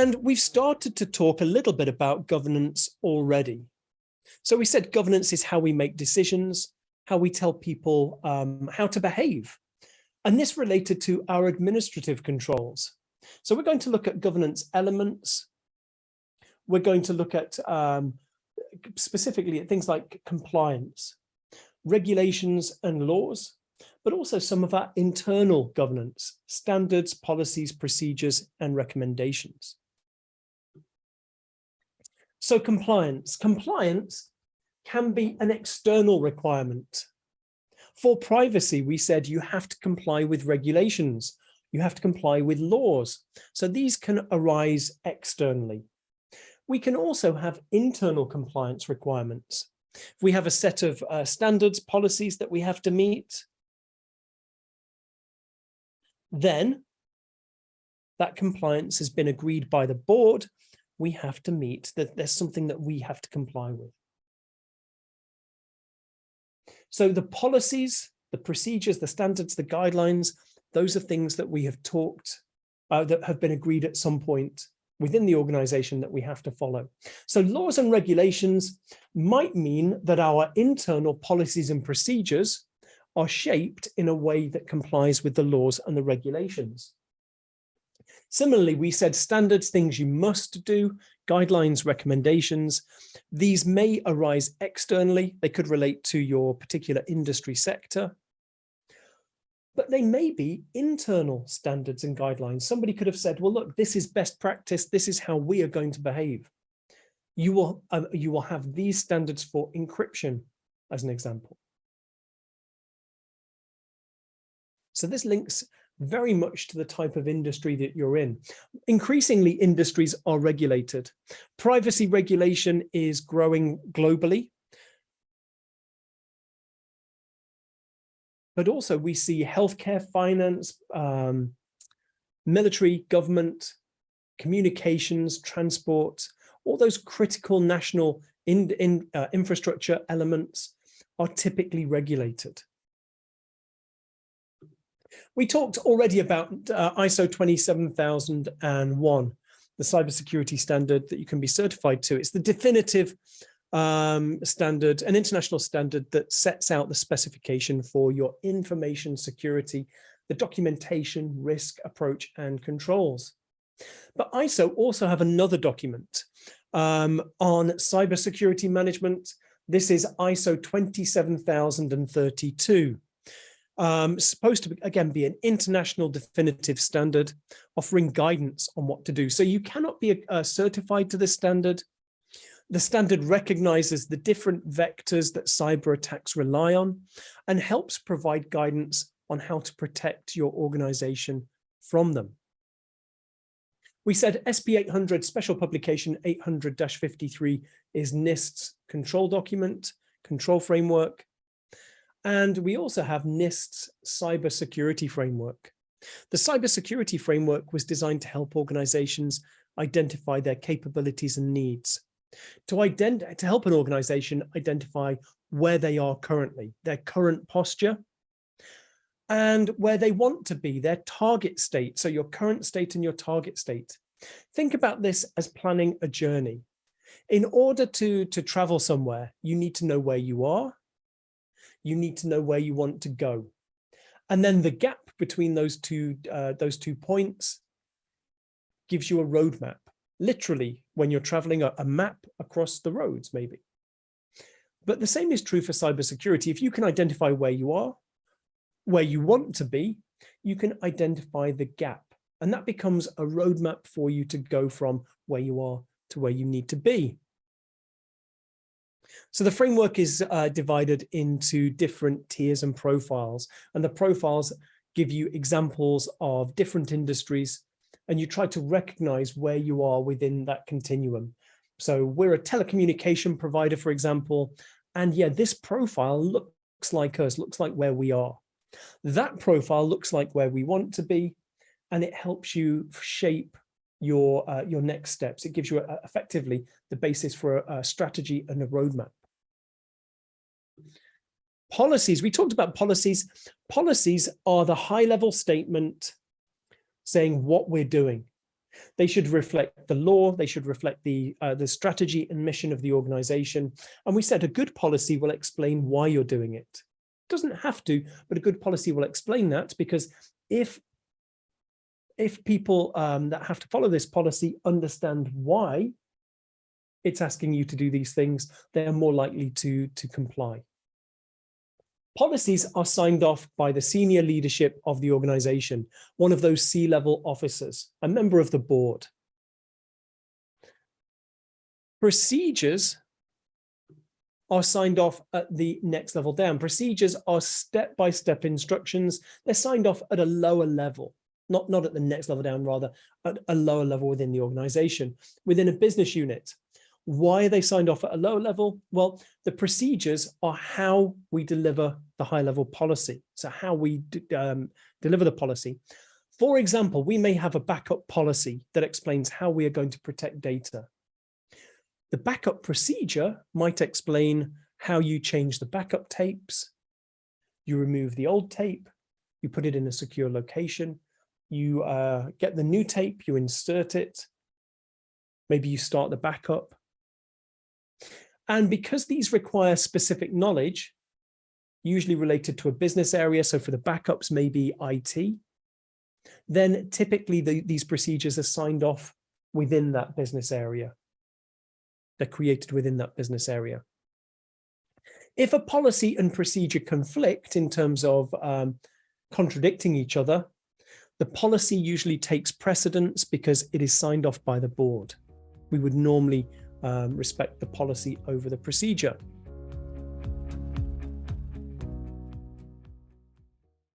And we've started to talk a little bit about governance already. So we said governance is how we make decisions, how we tell people how to behave. And this related to our administrative controls. So we're going to look at governance elements. We're going to look at specifically at things like compliance, regulations and laws, but also some of our internal governance, standards, policies, procedures, and recommendations. So compliance. Compliance can be an external requirement. For privacy, we said you have to comply with regulations, you have to comply with laws. So these can arise externally. We can also have internal compliance requirements. If we have a set of standards, policies that we have to meet, then that compliance has been agreed by the board. We have to meet that. There's something that we have to comply with. So the policies, the procedures, the standards, the guidelines, those are things that we have talked, that have been agreed at some point within the organization that we have to follow. So laws and regulations might mean that our internal policies and procedures are shaped in a way that complies with the laws and the regulations. Similarly, we said standards, things you must do, guidelines, recommendations. These may arise externally. They could relate to your particular industry sector, but they may be internal standards and guidelines. Somebody could have said, well, look, this is best practice. This is how we are going to behave. You will have these standards for encryption, as an example. So this links very much to the type of industry that you're in. Increasingly, industries are regulated. Privacy regulation is growing globally. But also we see healthcare, finance, military, government, communications, transport, all those critical national infrastructure elements are typically regulated. We talked already about ISO 27001, the cybersecurity standard that you can be certified to. It's the definitive standard, an international standard that sets out the specification for your information security, the documentation, risk, approach, and controls. But ISO also have another document on cybersecurity management. This is ISO 27032. Supposed to, again, be an international definitive standard offering guidance on what to do. So you cannot be certified to this standard. The standard recognizes the different vectors that cyber attacks rely on and helps provide guidance on how to protect your organization from them. We said SP 800 special publication 800-53 is NIST's control document, control framework. And we also have NIST's cybersecurity framework. The cybersecurity framework was designed to help organizations identify their capabilities and needs, to help an organization identify where they are currently, their current posture, and where they want to be, their target state. So your current state and your target state. Think about this as planning a journey. In order to travel somewhere, you need to know where you are. You need to know where you want to go. And then the gap between those two points gives you a roadmap. Literally, when you're traveling, a map across the roads, maybe. But the same is true for cybersecurity. If you can identify where you are, where you want to be, you can identify the gap. And that becomes a roadmap for you to go from where you are to where you need to be. So the framework is divided into different tiers and profiles, and the profiles give you examples of different industries, and you try to recognize where you are within that continuum. So we're a telecommunication provider, for example, and yeah, this profile looks like us, looks like where we are. That profile looks like where we want to be, and it helps you shape your next steps. It gives you effectively the basis for a strategy and a roadmap. Policies, we talked about policies. Policies are the high-level statement saying what we're doing. They should reflect the law. They should reflect the strategy and mission of the organization. And we said a good policy will explain why you're doing it. It doesn't have to, but a good policy will explain that, because if people that have to follow this policy understand why it's asking you to do these things, they're more likely to comply. Policies are signed off by the senior leadership of the organization, one of those C-level officers, a member of the board. Procedures are signed off at the next level down. Procedures are step-by-step instructions. They're signed off at a lower level, not at the next level down, rather at a lower level within the organization, within a business unit. Why are they signed off at a lower level? Well, the procedures are how we deliver the high-level policy. So how we deliver the policy. For example, we may have a backup policy that explains how we are going to protect data. The backup procedure might explain how you change the backup tapes, you remove the old tape, you put it in a secure location, you get the new tape, you insert it, maybe you start the backup. And because these require specific knowledge, usually related to a business area, so for the backups, maybe IT, then typically these procedures are signed off within that business area. They're created within that business area. If a policy and procedure conflict in terms of contradicting each other, the policy usually takes precedence because it is signed off by the board. We would normally respect the policy over the procedure.